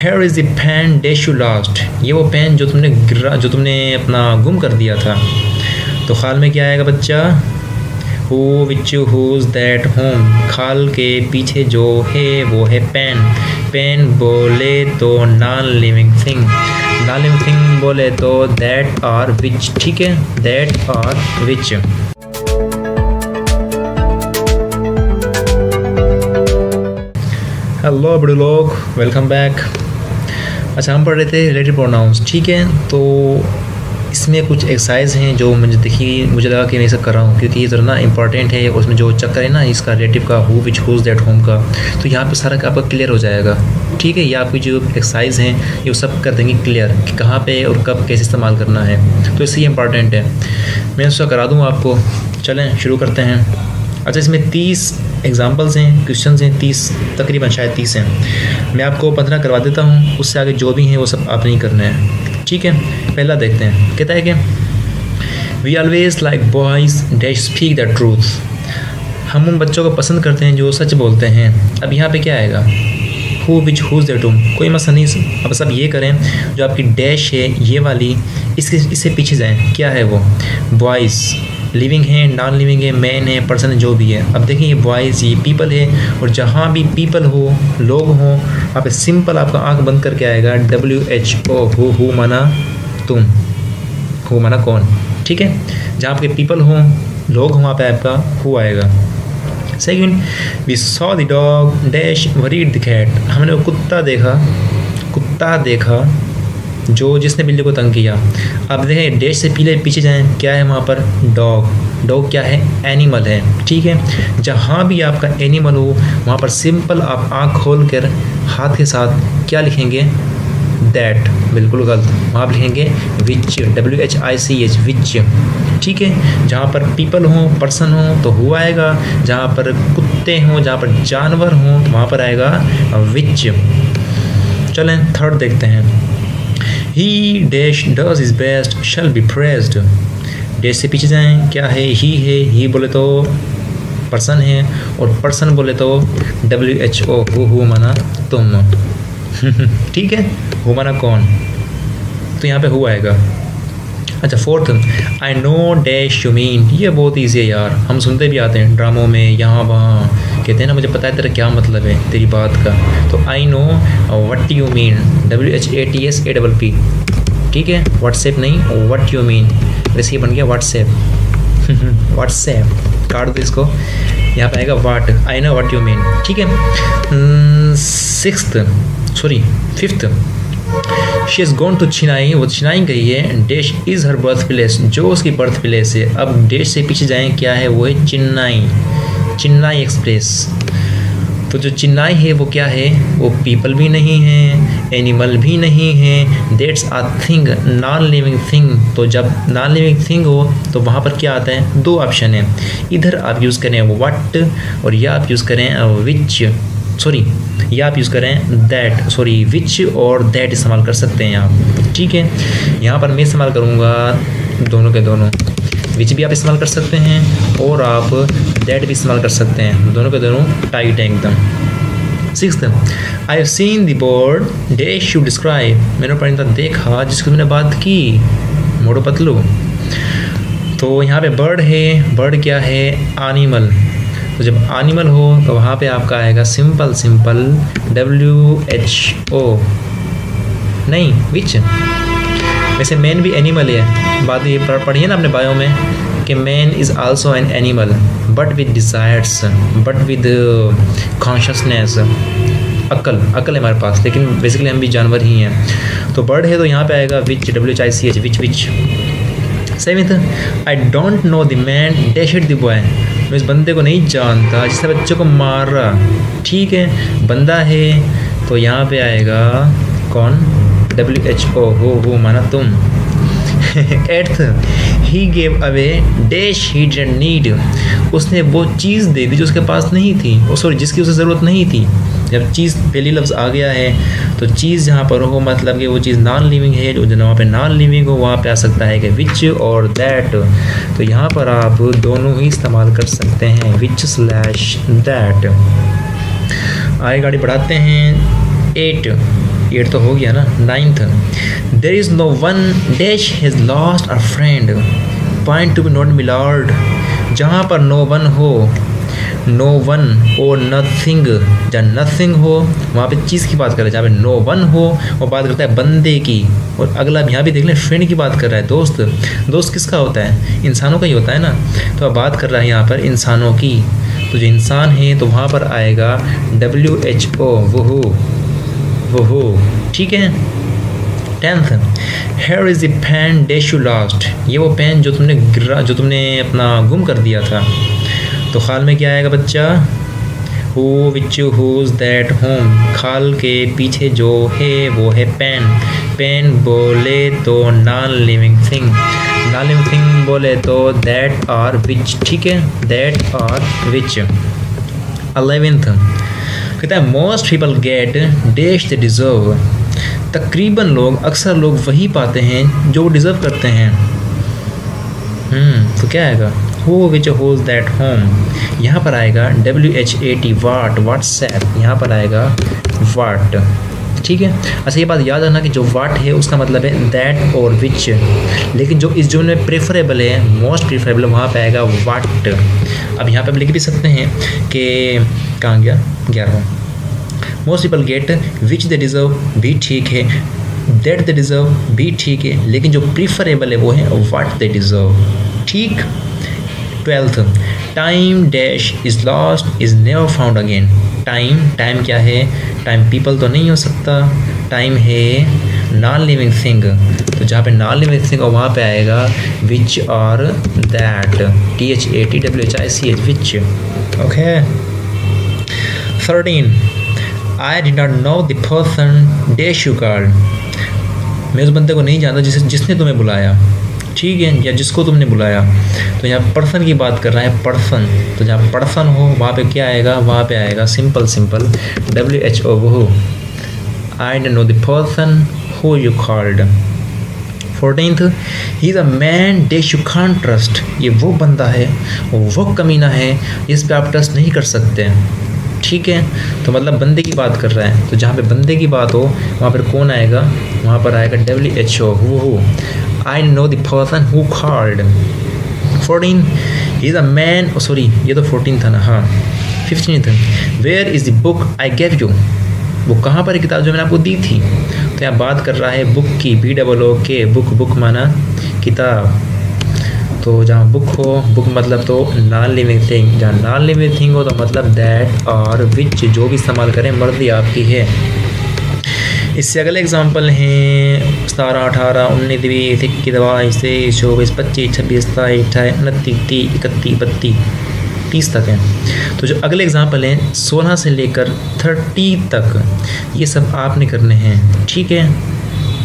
Hair is the pen dash you lost, ये वो pen जो तुमने अपना गुम कर दिया था। तो खाल में क्या आएगा बच्चा? Who which whose that whom, खाल के पीछे जो है वो है पेन। पेन बोले तो non living thing, non living thing बोले तो दैट और विच। ठीक है, दैट और विच। हेलो बड़े लोग, वेलकम बैक। अच्छा, हम पढ़ रहे थे रिलेटिव प्रोनाउंस। ठीक है, तो इसमें कुछ एक्सरसाइज हैं जो मुझे लगा कि मैं इसे कर रहा हूँ क्योंकि ये ज़रा ना इंपॉर्टेंट है। उसमें जो चक्कर है ना इसका रिलेटिव का, who which whose that whom का, तो यहाँ पे सारा आपका क्लियर हो जाएगा। ठीक है, ये आपकी जो एक्सरसाइज हैं ये सब कर देंगे क्लियर कि कहाँ पे और कब कैसे इस्तेमाल करना है, तो इससे ये इंपॉर्टेंट है। मैं उसका करा दूँ आपको। चलें शुरू करते हैं। अच्छा, इसमें 30 एग्जाम्पल्स हैं, क्वेश्चंस हैं 30, तकरीबन शायद 30 हैं। मैं आपको 15 करवा देता हूँ, उससे आगे जो भी हैं वो सब आपने ही करना है। ठीक है, पहला देखते हैं। कहता है कि we always like boys dash speak the truth, हम उन बच्चों को पसंद करते हैं जो सच बोलते हैं। अब यहाँ पे क्या आएगा? Who which whose that whom, कोई मसला नहीं। अब सब ये करें, जो आपकी डैश है ये वाली, इससे पीछे जाएँ। क्या है वो? बॉयज़, लिविंग है, नॉन लिविंग है, मैन है, पर्सन है, जो भी है। अब देखिए ये बॉयज़, ये पीपल है, और जहाँ भी पीपल हो, लोग हों, वहाँ पे सिंपल आपका आंख बंद करके आएगा WHO, हु माना तुम, हु माना कौन। ठीक है, जहाँ आपके पीपल हों, लोग हों, वहाँ पे आपका हु आएगा। Second, we saw the dog dash worried the cat, हमने वो कुत्ता देखा जो जिसने बिल्ली को तंग किया। अब देखें डैश से पीछे जाएं, क्या है वहाँ पर? डॉग क्या है? एनिमल है। ठीक है, जहाँ भी आपका एनिमल हो वहाँ पर सिंपल आप आँख खोल कर हाथ के साथ क्या लिखेंगे? दैट। बिल्कुल गलत, वहाँ आप लिखेंगे विच, WHICH, विच। ठीक है, जहाँ पर पीपल हों, पर्सन हों तो हु आएगा, जहाँ पर कुत्ते हों, जहाँ पर जानवर हों तो वहाँ पर आएगा विच। चलें थर्ड देखते हैं। He dash does his best shall be praised, dash से पीछे जाएं, क्या है? ही बोले तो पर्सन है, और पर्सन बोले तो WHO, हु माना तुम। ठीक है, हु माना कौन, तो यहाँ पे हु आएगा। अच्छा, fourth, I know dash you mean, ये बहुत ईजी है यार, हम सुनते भी आते हैं ड्रामों में, यहाँ वहाँ कहते हैं ना, मुझे पता है तेरा क्या मतलब है तेरी बात का। तो आई know what you mean, WHATSAPP। ठीक है, व्हाट्सएप नहीं, व्हाट यू मीन, वैसे ही बन गया व्हाट्सएप। व्हाट्सएप काट दो इसको, यहाँ पे आएगा what, I know what you mean. ठीक है, fifth, she is gone to Chennai, वो चिनाई गई है, dash is her birth place, जो उसकी बर्थ प्लेस है। अब डैश से पीछे जाएं, क्या है? वो है चेन्नई एक्सप्रेस। तो जो चेन्नई है वो क्या है? वो पीपल भी नहीं है, एनिमल भी नहीं है, that's a thing, non living thing. तो जब नॉन लिविंग थिंग हो तो वहाँ पर क्या आता है? दो ऑप्शन है, इधर आप यूज़ करें व्हाट, और या आप यूज़ करें या आप यूज़ करें दैट, विच और दैट इस्तेमाल कर सकते हैं आप। ठीक है, यहाँ पर मैं इस्तेमाल करूँगा दोनों के दोनों, विच भी आप इस्तेमाल कर सकते हैं और आप दैट भी इस्तेमाल कर सकते हैं, दोनों के दोनों टाइट है एकदम। Sixth, I have seen the bird dash you describe, मैंने परिंदा देखा जिसकी मैंने बात की, मोटो पतलू। तो यहाँ पे बर्ड है, बर्ड क्या है? एनिमल। तो जब एनिमल हो तो वहाँ पे आपका आएगा सिंपल WHO, नहीं विच। वैसे मैन भी एनिमल है, बात ये पढ़ी है ना अपने बायो में कि man is also an animal but with desires, but with consciousness, अक्ल है हमारे पास, लेकिन बेसिकली हम भी जानवर ही हैं। तो बर्ड है तो यहाँ पे आएगा विच, WHICH, which. Seventh, I don't know the man dash hit the boy, मैं इस बंदे को नहीं जानता जिसने बच्चे को मार रहा। ठीक है, बंदा है तो यहाँ पे आएगा कौन? WHO, हु माना तुम। Eighth, he gave away dash he didn't need, उसने वो चीज़ दे दी जो उसके पास नहीं थी, जिसकी उसे ज़रूरत नहीं थी। जब चीज़ पहली लफ्ज़ आ गया है तो चीज़ जहाँ पर हो मतलब कि वो चीज़ नॉन लिविंग है, जो वहाँ पे नॉन लिविंग हो वहाँ पे आ सकता है कि विच और दैट। तो यहाँ पर आप दोनों ही इस्तेमाल कर सकते हैं, विच/दैट। आगे गाड़ी बढ़ाते हैं। 8, 8 तो हो गया ना। 9th, there is no one dash has lost a friend, point to be not milord. जहाँ पर नो वन हो, नो वन और नथिंग, जहाँ नथिंग हो वहाँ पे चीज़ की बात कर रहा है। जहाँ पे नो वन हो वो बात करता है बंदे की। और अगला यहाँ भी देख लें, फ्रेंड की बात कर रहा है। दोस्त, दोस्त किसका होता है? इंसानों का ही होता है ना। तो अब बात कर रहा है यहाँ पर इंसानों की। तो जो इंसान है तो वहाँ पर आएगा WHO, वो, ठीक है। 10th, here is the pen dash you lost, ये वो पेन जो तुमने अपना गुम कर दिया था। तो खाल में क्या आएगा बच्चा? Who, which, whose, that, whom. खाल के पीछे जो है वो है पेन। पेन बोले तो non living thing, non living thing बोले तो दैट और विच, ठीक है, दैट और विच। 11th, कहता है most people gate dash they deserve, तकरीबन लोग, अक्सर लोग वही पाते हैं जो डिज़र्व करते हैं। तो क्या आएगा? Who, which, whose, that, whom। यहाँ पर आएगा WHAT, वाट, व्हाट्सएप। यहाँ पर आएगा वाट, ठीक है। अच्छा ये बात याद रखना कि जो वाट है उसका मतलब है दैट और विच, लेकिन जो इस जुमले में प्रेफरेबल है, मोस्ट प्रेफरेबल, वहाँ पे आएगा वाट। अब यहाँ पे हम लिख भी सकते हैं कि कहाँ गया 11वां, most people get which they deserve, भी ठीक है, दैट दे डिज़र्व भी ठीक है, लेकिन जो प्रीफरेबल है वो है व्हाट दे डिज़र्व, ठीक। 12th, time dash is lost is never found again. Time क्या है? टाइम पीपल तो नहीं हो सकता, टाइम है नॉन लिविंग थिंग। तो जहाँ पे नॉन लिविंग थिंग हो वहाँ पे आएगा विच और that, THATWHICH, which, okay. 13, I did not know the person dash you called, मैं उस बंदे को नहीं जानता जिसने तुम्हें बुलाया, ठीक है, या जिसको तुमने बुलाया। तो यहाँ पर्सन की बात कर रहा है, पर्सन। तो जहाँ पर्सन हो वहाँ पे क्या आएगा? वहाँ पे आएगा सिंपल WHO, वो। I don't know the person who you called. 14th, he is a man dash you can't trust, ये वो बंदा है, वो कमीना है जिस पे आप ट्रस्ट नहीं कर सकते, ठीक है। तो मतलब बंदे की बात कर रहा है। तो जहाँ पे बंदे की बात हो वहाँ पर कौन आएगा? वहाँ पर आएगा WHO, who. I know the person who called. 14, he is a man, sorry ये तो 14 था ना, हाँ। 15th, where is the book I gave you, वो कहाँ पर किताब जो मैंने आपको दी थी। तो यहाँ बात कर रहा है बुक की, BOOK, बुक माना किताब। तो जहाँ बुक हो, बुक मतलब तो नॉन लिविंग थिंग, जहाँ नॉन लिविंग थिंग हो तो मतलब दैट और विच, जो भी इस्तेमाल करें मर्जी आपकी है। इससे अगले एग्जांपल हैं 17, 18, 19, 20, 21, 22, 23, 24, 25, 26, 27, 28, 29, 30, 31, 32, 30 तक हैं। तो जो अगले एग्जांपल हैं 16 से लेकर 30 तक, ये सब आपने करने हैं, ठीक है।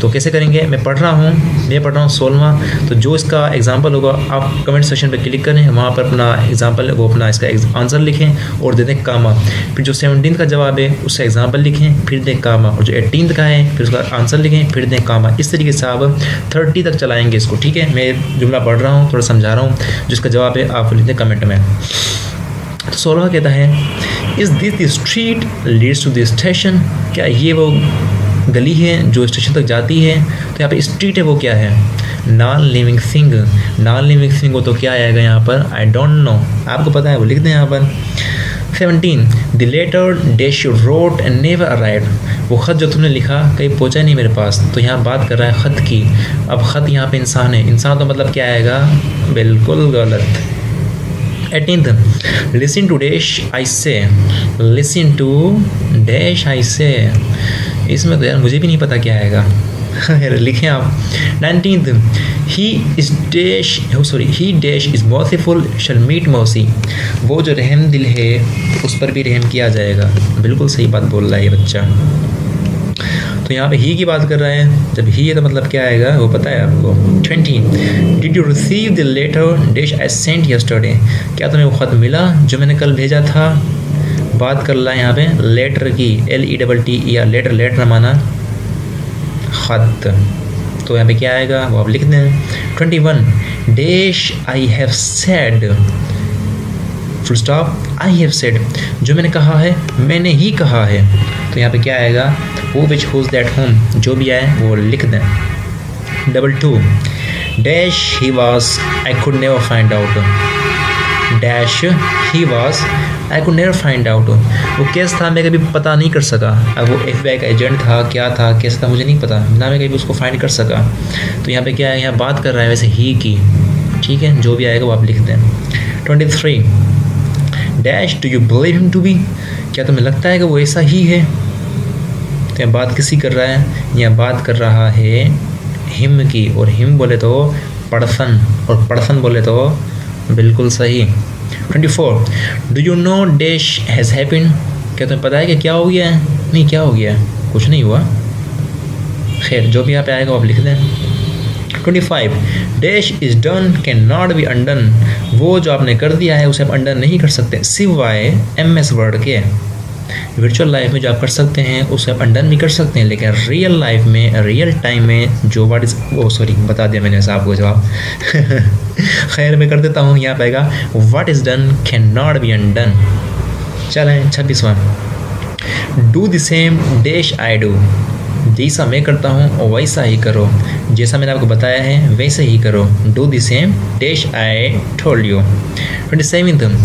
तो कैसे करेंगे? मैं पढ़ रहा हूँ 16वां। तो जो इसका एग्जांपल होगा आप कमेंट सेक्शन पे क्लिक करें, वहाँ पर अपना एग्जांपल वो अपना इसका आंसर लिखें और दे दें कामा। फिर जो 17 का जवाब है उसका एग्जांपल लिखें, फिर दें कामा। और जो 18 का है फिर उसका आंसर लिखें, फिर दें कामा। इस तरीके से आप 30 तक चलाएँगे इसको, ठीक है। मैं जुमला पढ़ रहा हूँ, थोड़ा समझा रहा हूँ, जिसका जवाब है आप लिख दें कमेंट में। तो 16 कहता है, is this the street leads to the station, क्या ये वो गली है जो स्टेशन तक जाती है। तो यहाँ पे स्ट्रीट है वो क्या है? Non living thing. Non living thing हो तो क्या आएगा यहाँ पर? आई डोंट नो, आपको पता है वो लिख दें यहाँ पर। 17, the letter dash you wrote and never arrive, वो ख़त जो तुमने लिखा कहीं पहुँचा नहीं मेरे पास। तो यहाँ बात कर रहा है ख़त की। अब ख़त यहाँ पे इंसान है, इंसान तो मतलब क्या आएगा? बिल्कुल गलत। 18th, listen to dash I से, लिसन टू डैश आई से, इसमें तो यार मुझे भी नहीं पता क्या आएगा, लिखें आप। 19th, he is dash is merciful shall meet mercy, वो जो रहम दिल है उस पर भी रहम किया जाएगा। बिल्कुल सही बात बोल रहा है ये बच्चा। तो यहाँ पे ही की बात कर रहा है, जब ही है तो मतलब क्या आएगा वो पता है आपको। 20, did you receive the letter dash I sent yesterday, क्या तुम्हें वो ख़त मिला जो मैंने कल भेजा था। बात कर रहा है यहाँ पे लेटर की, LETT, या लेटर माना ख़त। तो यहाँ पे क्या आएगा वो आप लिख दें। 21, dash I have said, full stop, I have said, जो मैंने कहा है मैंने ही कहा है। तो यहाँ पे क्या आएगा, हु विच हुज दैट हुम, जो भी आए वो लिख दें। 2 dash he was I could never find out, dash he was I could never find out, वो केस था मैं कभी पता नहीं कर सका। अब वो FBI का एजेंट था, क्या था, कैसे था मुझे नहीं पता, ना मैं कभी उसको फाइंड कर सका। तो यहाँ पे क्या है, यहाँ बात कर रहा है वैसे ही की, ठीक है, जो भी आएगा वो आप लिख दें। 23 dash do you believe him to be, क्या तुम्हें लगता है कि वो ऐसा ही है। तो यहाँ बात किसी कर रहा है, यहाँ बात कर रहा है हिम की, और हिम बोले तो पर्सन, और पर्सन बोले तो बिल्कुल सही। 24 do you know dash has happened, क्या तुम्हें पता है कि क्या हो गया है। नहीं, क्या हो गया है, कुछ नहीं हुआ। खैर जो भी यहाँ पे आएगा आप लिख दें। 25 dash is done cannot be undone, वो जो आपने कर दिया है उसे आप अनडन नहीं कर सकते सिवाय MS वर्ड के। वर्चुअल लाइफ में जो आप कर सकते हैं उसे आप अनडन भी कर सकते हैं, लेकिन रियल लाइफ में, रियल टाइम में जो वर्ड इज, ओ सॉरी बता दिया मैंने साहब को जवाब। खैर मैं कर देता हूँ, यहाँ पे आएगा what is done cannot be undone. चलें 26वां do the same dash I do, जैसा मैं करता हूँ वैसा ही करो, जैसा मैंने आपको बताया है वैसे ही करो। Do the same dash I told you. 27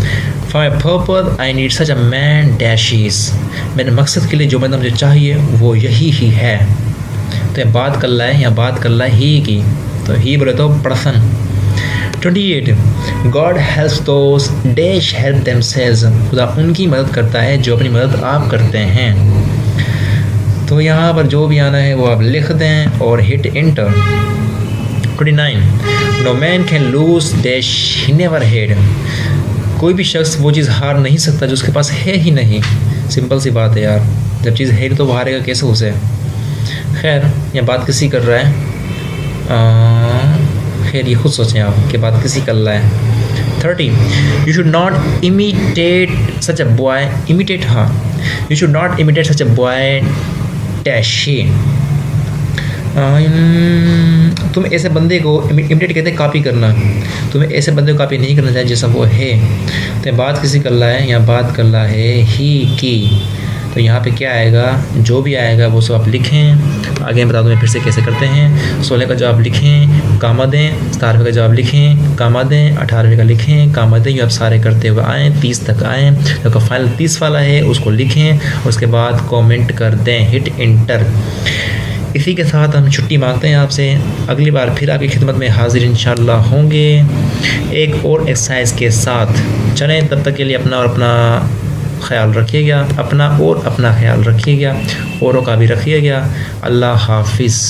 for my purpose I need such a man dash is, मेरे मकसद के लिए जो बंदा मुझे चाहिए वो यही ही है। तो ये बात कर रहा है, यहाँ बात कर रहा है ही की, तो ही बोले तो पर्सन। 28 गॉड हेल्प्स दोस डैश हेल्प देमसेल्व्स, खुदा उनकी मदद करता है जो अपनी मदद आप करते हैं। तो यहाँ पर जो भी आना है वो आप लिख दें और hit enter. 29 no man can lose dash he never had, कोई भी शख्स वो चीज़ हार नहीं सकता जो उसके पास है ही नहीं। सिंपल सी बात है यार, जब चीज़ है तो वो हारेगा कैसे उसे। खैर यह बात किसी कर रहा है, खैर ये खुद सोचें आप कि बात किसी कर रहा है। 30 you should not imitate such a boy, imitate, हाँ, you should not imitate such a boy dash he, तुम ऐसे बंदे को इमिटेट कहते हैं कॉपी करना, तुम्हें ऐसे बंदे को कॉपी नहीं करना चाहिए जैसा वो है। तो बात किसी कर रहा है, यहाँ बात कर रहा है ही की, तो यहाँ पे क्या आएगा, जो भी आएगा वो सब आप लिखें। आगे बता दूँ मैं फिर से कैसे करते हैं। 16 का जवाब लिखें, कामा दें, 17वें का जवाब लिखें, कामा दें, 18वें का लिखें, कामा दें, ये आप सारे करते हुए आएँ 30 तक आएँ। जो फाइनल 30 वाला है उसको लिखें, उसके बाद कमेंट कर दें, हिट इंटर। इसी के साथ हम छुट्टी मांगते हैं आपसे, अगली बार फिर आपकी खिदमत में हाजिर इंशाल्लाह होंगे एक और एक्सरसाइज के साथ। चलें तब तक के लिए अपना और अपना ख्याल रखिएगा, अपना और अपना ख्याल रखिएगा, औरों का भी रखिएगा। अल्लाह हाफिज़।